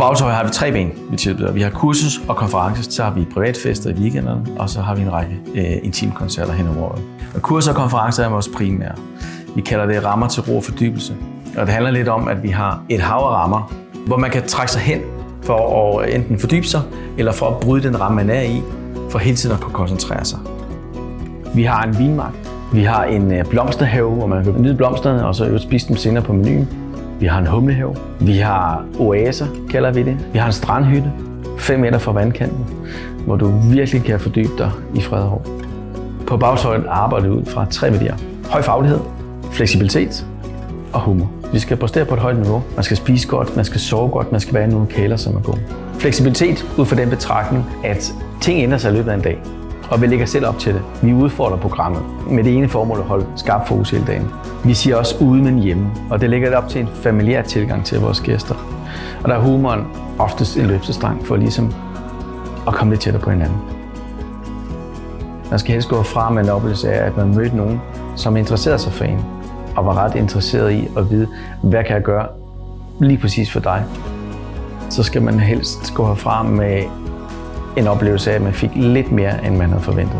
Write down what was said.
Bagshøj har vi 3 ben, vi tilbyder. Vi har kursus og konferencer, så har vi privatfester i weekenderne, og så har vi en række intimkoncerter hen over året. Og kurser og konferencer er vores primære. Vi kalder det rammer til ro og fordybelse. Og det handler lidt om, at vi har et hav af rammer, hvor man kan trække sig hen for at enten fordybe sig, eller for at bryde den ramme, man er i, for hele tiden at kunne koncentrere sig. Vi har en vinmark. Vi har en blomsterhave, hvor man kan nyde blomsterne, og så spise dem senere på menuen. Vi har en humlehave. Vi har oaser, kalder vi det. Vi har en strandhytte, 5 meter fra vandkanten, hvor du virkelig kan fordybe dig i fred og ro. På Bagshøj arbejder vi ud fra 3 værdier. Høj faglighed, fleksibilitet og humor. Vi skal præstere på et højt niveau. Man skal spise godt, man skal sove godt, man skal være i nogle kæler, som er gode. Fleksibilitet ud fra den betragtning, at ting ændrer sig i løbet af en dag. Og vi lægger selv op til det. Vi udfordrer programmet med det ene formål at holde skarp fokus hele dagen. Vi siger også ude, men hjemme, og det lægger det op til en familiær tilgang til vores gæster. Og der er humoren oftest en løbsestrang for ligesom at komme lidt tættere på hinanden. Man skal helst gå fra med en oplevelse af, at man mødte nogen, som interesserede sig for en, og var ret interesseret i at vide, hvad kan jeg gøre lige præcis for dig. Så skal man helst gå herfra med en oplevelse af, at man fik lidt mere, end man havde forventet.